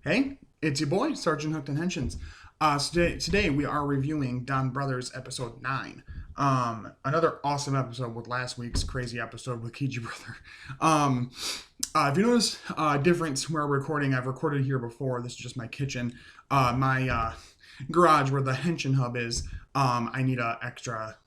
Hey, it's your boy, Sergeant Hooked and Henshins. Today we are reviewing DonBrothers episode 9. Another awesome episode with last week's crazy episode with Kiji Brother. Um, if you notice difference where we're recording, I've recorded here before. This is just my kitchen. My garage where the Henshin hub is. I need a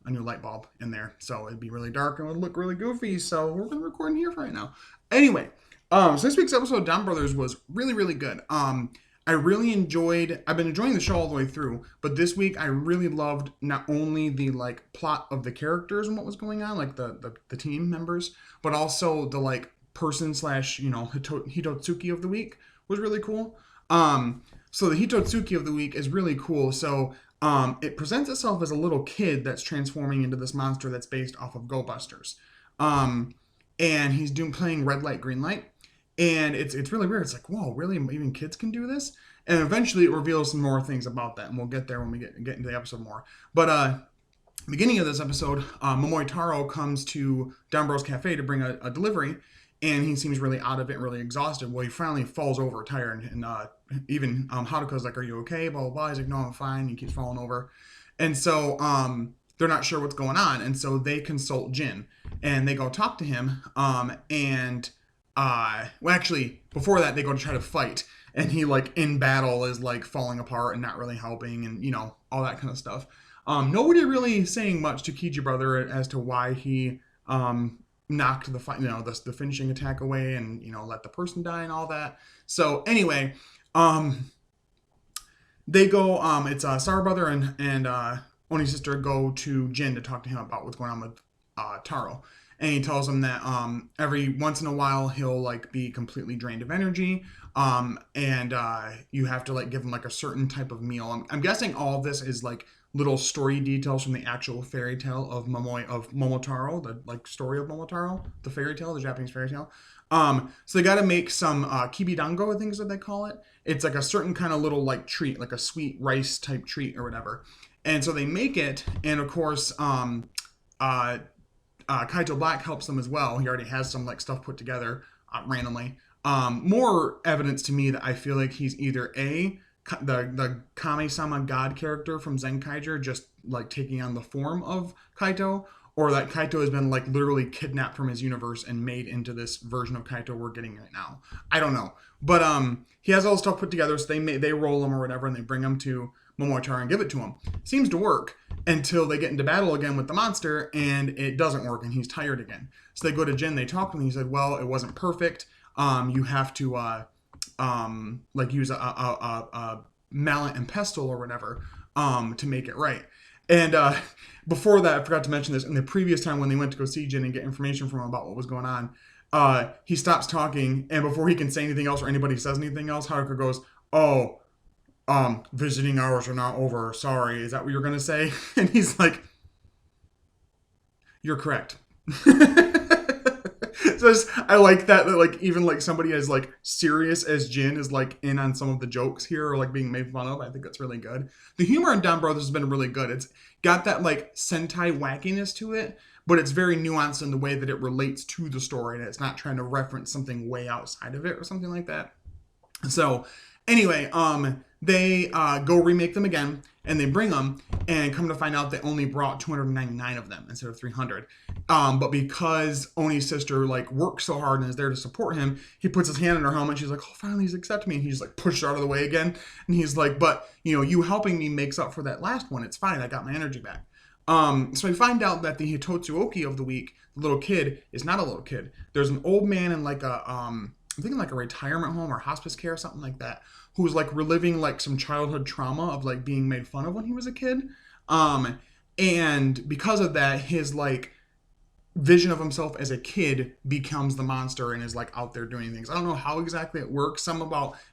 new light bulb in there, so it'd be really dark and it would look really goofy. So we're gonna record in here for right now. Anyway, so this week's episode of DonBrothers was really, really good. I've been enjoying the show all the way through, but this week I really loved not only the plot of the characters and what was going on, like the team members, but also the person slash Hitotsuki of the week was really cool. So the Hitotsuki of the week is really cool. So it presents itself as a little kid that's transforming into this monster that's based off of Go Busters. And he's playing red light, green light. And it's really weird. It's like, whoa, really? Even kids can do this? And eventually it reveals some more things about that. And we'll get there when we get into the episode more. But beginning of this episode, Momotaro comes to DonBro's Cafe to bring a delivery. And he seems really out of it, really exhausted. Well, he finally falls over tired. And even Haruka's like, are you okay? Blah, blah, blah. He's like, no, I'm fine. He keeps falling over. And so they're not sure what's going on. And so they consult Jin. And they go talk to him. Actually, before that, they go to try to fight, and he in battle is falling apart and not really helping, and all that kind of stuff. Nobody really saying much to Kiji Brother as to why he knocked the fight, the finishing attack away, and let the person die and all that. So anyway, they go. It's Sara Brother and Oni's sister go to Jin to talk to him about what's going on with Taro. And he tells him that every once in a while he'll be completely drained of energy, and you have to give him a certain type of meal. I'm guessing all of this is little story details from the actual fairy tale of Momotaro, the story of Momotaro, the fairy tale, the Japanese fairy tale. So they got to make some kibidango, I think is what they call it. It's a certain kind of little treat, like a sweet rice type treat or whatever. And so they make it, and of course, Kaito Black helps them as well. He already has some stuff put together randomly. More evidence to me that I feel like he's either the Kame-sama god character from Zenkaiger, just taking on the form of Kaito, or that Kaito has been literally kidnapped from his universe and made into this version of Kaito we're getting right now. I don't know, but he has all this stuff put together, so they roll him or whatever, and they bring him to Momotaro and give it to him. Seems to work until they get into battle again with the monster, and it doesn't work, and he's tired again. So they go to Jin, they talk to him, he said, well, it wasn't perfect. You have to use a mallet and pestle or whatever to make it right. And before that, I forgot to mention this, in the previous time when they went to go see Jin and get information from him about what was going on, he stops talking, and before he can say anything else or anybody says anything else, Haruka goes, oh, visiting hours are not over. Sorry, is that what you're going to say? And he's like, you're correct. So I like that even somebody as serious as Jin is in on some of the jokes here or being made fun of. I think that's really good. The humor in DonBrothers has been really good. It's got that Sentai wackiness to it, but it's very nuanced in the way that it relates to the story, and it's not trying to reference something way outside of it or something like that. So anyway, they go remake them again, and they bring them, and come to find out they only brought 299 of them instead of 300. But because Oni's sister works so hard and is there to support him, he puts his hand in her helmet. She's like, "Oh, finally he's accepted me." And he's pushed her out of the way again, and he's like, "But you helping me makes up for that last one. It's fine. I got my energy back." So we find out that the Hitotsuoki of the week, the little kid, is not a little kid. There's an old man in I'm thinking a retirement home or hospice care or something like that, who's reliving some childhood trauma of being made fun of when he was a kid. And because of that, his vision of himself as a kid becomes the monster and is out there doing things. I don't know how exactly it works.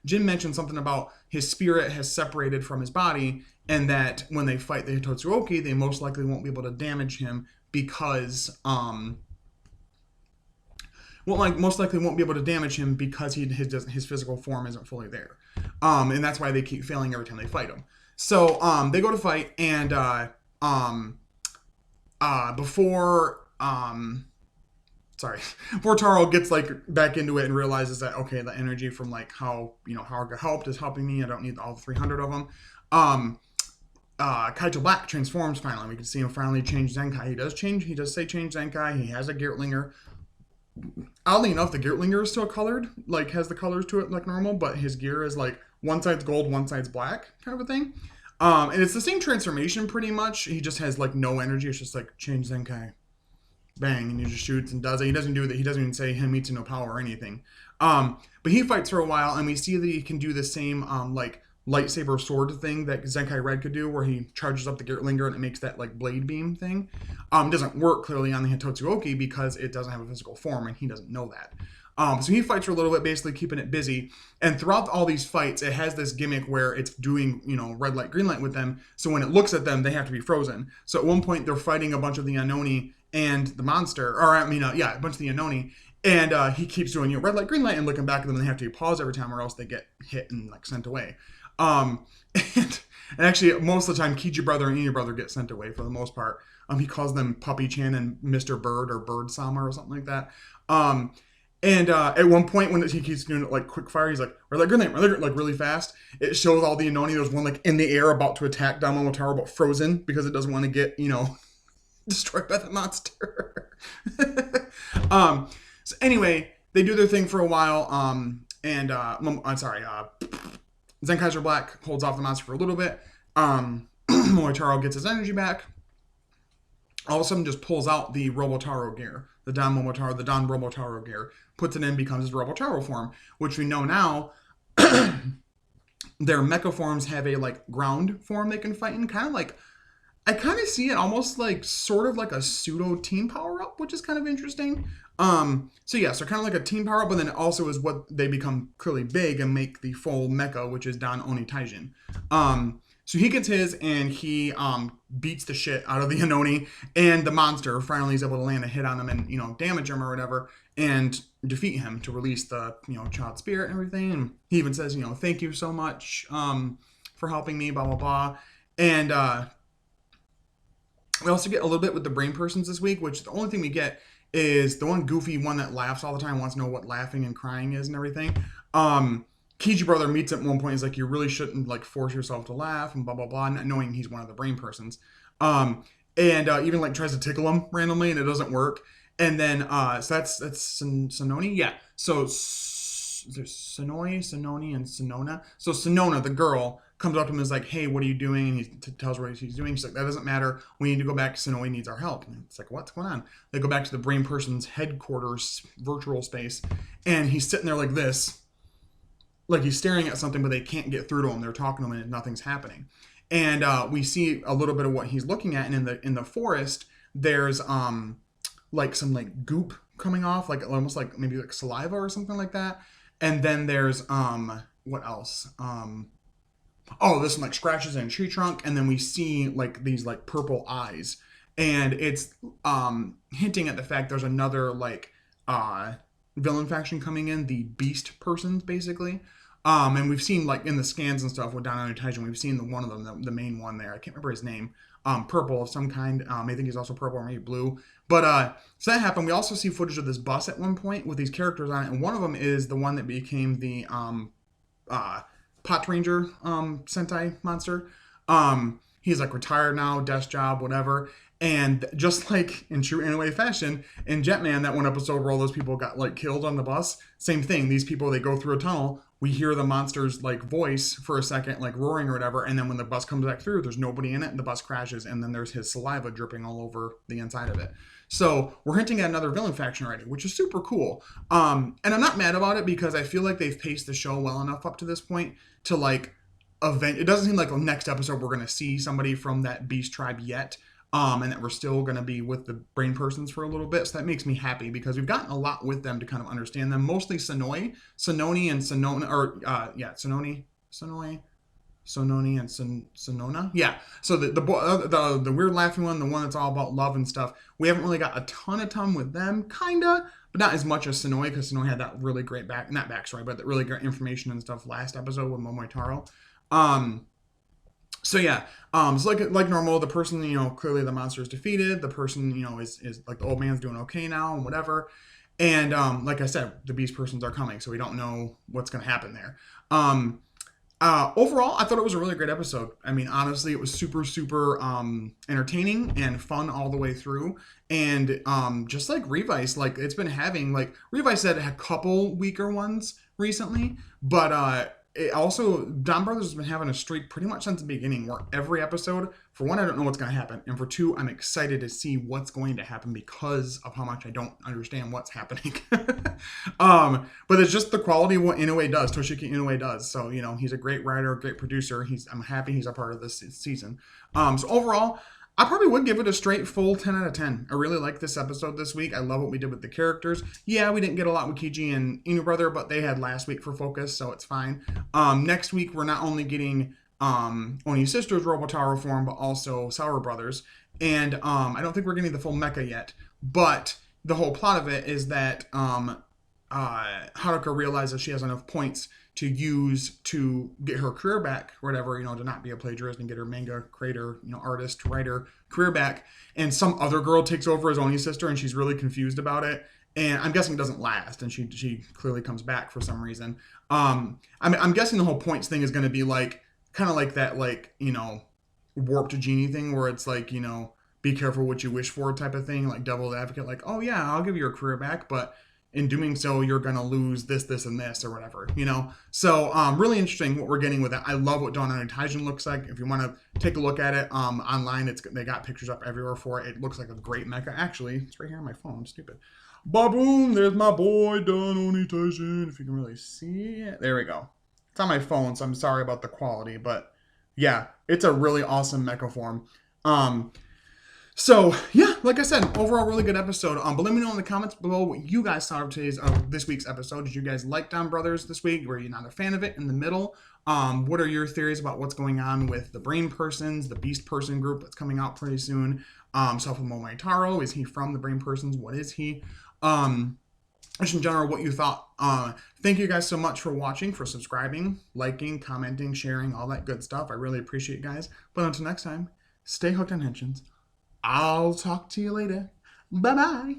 Jin mentioned something about his spirit has separated from his body, and that when they fight the Hitotsuoki, they most likely won't be able to damage him because most likely won't be able to damage him because his physical form isn't fully there. And that's why they keep failing every time they fight him. So they go to fight, and before sorry, Taro gets like back into it and realizes that okay, the energy from like how how I got helped is helping me. I don't need all 300 of them. Um, Kaito Black transforms finally. We can see him finally change Zenkai. He does change. He does say change Zenkai. He has a Geartlinger. Oddly enough, the Geartlinger is still colored, like has the colors to it like normal, but his gear is like one side's gold, one side's black, kind of a thing. And it's the same transformation pretty much. He just has like no energy. It's just like change Zenkai, bang, and he just shoots and does it. He doesn't do that. He doesn't even say Himitsu no power or anything. But he fights for a while, and we see that he can do the same like lightsaber sword thing that Zenkai Red could do, where he charges up the Geartlinger and it makes that like blade beam thing. Doesn't work clearly on the Hitotsuoki because it doesn't have a physical form, and he doesn't know that. So he fights for a little bit, basically keeping it busy. And throughout all these fights, it has this gimmick where it's doing, red light, green light with them. So when it looks at them, they have to be frozen. So at one point, they're fighting a bunch of the Anoni and the monster, or a bunch of the Anoni. And he keeps doing, red light, green light, and looking back at them, and they have to pause every time, or else they get hit and like sent away. And actually, most of the time, Kiji Brother and Inu Brother get sent away for the most part. He calls them Puppy Chan and Mr. Bird or Bird Sama or something like that. And at one point, when he keeps doing it like quick fire, he's like, red light, green light, like really fast. It shows all the Anoni. There's one like in the air about to attack Don Momotaro, but frozen because it doesn't want to get, destroyed by the monster. So anyway, they do their thing for a while. Zenkaiser Black holds off the monster for a little bit. Momotaro gets his energy back. All of a sudden just pulls out the Robotaro gear, the Don Robotaro gear, puts it in, becomes his Robotaro form, which we know now their mecha forms have a like ground form they can fight in, kind of like, I kind of see it almost like sort of like a pseudo team power up, which is kind of interesting. So kind of like a team power up, but then it also is what they become clearly big and make the full mecha, which is Don Oni Taijin. So he gets his, and he beats the shit out of the Anoni, and the monster finally is able to land a hit on him and, damage him or whatever, and defeat him to release the, child spirit and everything. And he even says, thank you so much for helping me, blah, blah, blah. And we also get a little bit with the brain persons this week, which the only thing we get is the one goofy one that laughs all the time, wants to know what laughing and crying is and everything. Kiji Brother meets at one point. He's like, you really shouldn't like force yourself to laugh and blah, blah, blah, not knowing he's one of the brain persons. And even like tries to tickle him randomly and it doesn't work. And then, so that's Sononi. Yeah. So there's Sononi, and Sonona. So Sonona, the girl, comes up to him and is like, hey, what are you doing? And he tells her what he's doing. She's like, that doesn't matter. We need to go back. Sonoi needs our help. And it's like, what's going on? They go back to the brain person's headquarters, virtual space. And he's sitting there like this. Like he's staring at something, but they can't get through to him. They're talking to him and nothing's happening. And we see a little bit of what he's looking at. And in the forest, there's like some like goop coming off, like almost like maybe like saliva or something like that. And then there's what else? There's some like scratches in a tree trunk, and then we see like these like purple eyes, and it's hinting at the fact there's another like villain faction coming in, the Beast Persons, basically. And we've seen like in the scans and stuff with Don Oni Taijin, we've seen one of them, the main one there. I can't remember his name. Purple of some kind. I think he's also purple or maybe blue. But so that happened. We also see footage of this bus at one point with these characters on it, and one of them is the one that became the Pot Ranger Sentai monster. He's like retired now, desk job, whatever. And just like in true anime fashion, in Jetman, that one episode where all those people got like killed on the bus, same thing. These people, they go through a tunnel. We hear the monster's like voice for a second, like roaring or whatever. And then when the bus comes back through, there's nobody in it and the bus crashes. And then there's his saliva dripping all over the inside of it. So we're hinting at another villain faction already, which is super cool. And I'm not mad about it because I feel like they've paced the show well enough up to this point to like it doesn't seem like the next episode we're going to see somebody from that beast tribe yet. And that we're still going to be with the brain persons for a little bit. So that makes me happy because we've gotten a lot with them to kind of understand them. Mostly Sononi and Sonona, or Sononi and Sonona. Yeah. So the weird laughing one, the one that's all about love and stuff. We haven't really got a ton of time with them, kinda, but not as much as Sonoi, because Sonoi had that really great not backstory, but that really great information and stuff last episode with Momotaro. So yeah, so like normal, the person, clearly the monster is defeated. The person, is like the old man's doing okay now and whatever. And like I said, the beast persons are coming, so we don't know what's going to happen there. Um, Overall, I thought it was a really great episode. I mean, honestly, it was super, super entertaining and fun all the way through. And just like Revice, like it's been having like Revice had a couple weaker ones recently, but it also Don Brothers has been having a streak pretty much since the beginning, where every episode, for one, I don't know what's going to happen, and for two, I'm excited to see what's going to happen because of how much I don't understand what's happening. But it's just the quality of what Inoue does, Toshiki Inoue does. So, he's a great writer, a great producer. I'm happy he's a part of this season. So overall, I probably would give it a straight full 10 out of 10. I really like this episode this week. I love what we did with the characters. Yeah, we didn't get a lot with Kiji and Inu Brother, but they had last week for focus, so it's fine. Next week, we're not only getting Oni Sisters Robotaro form, but also Sour Brothers. And I don't think we're getting the full mecha yet, but the whole plot of it is that Haruka realizes she has enough points to use to get her career back, or whatever, to not be a plagiarist and get her manga creator, artist, writer career back. And some other girl takes over as Oni's sister, and she's really confused about it. And I'm guessing it doesn't last, and she clearly comes back for some reason. I'm guessing the whole points thing is going to be like kind of like that, like warped genie thing, where it's like be careful what you wish for type of thing, like devil's advocate, like, oh yeah, I'll give you your career back, but in doing so, you're going to lose this, and this, or whatever. So, really interesting what we're getting with it. I love what Dawn on Taijin looks like. If you want to take a look at it online, they got pictures up everywhere for it. It looks like a great mecha. Actually, it's right here on my phone. I'm stupid. Baboom! There's my boy, Dawn on Taijin. If you can really see it. There we go. It's on my phone, so I'm sorry about the quality. But, yeah, it's a really awesome mecha form. So yeah, like I said, overall really good episode. But let me know in the comments below what you guys thought of this week's episode. Did you guys like Don Brothers this week? Were you not a fan of it? In the middle, what are your theories about what's going on with the Brain Persons, the Beast Person group that's coming out pretty soon? Momoe Taro, is he from the Brain Persons? What is he? Just in general, what you thought. Thank you guys so much for watching, for subscribing, liking, commenting, sharing, all that good stuff. I really appreciate you guys. But until next time, stay hooked on Henshin's. I'll talk to you later. Bye-bye.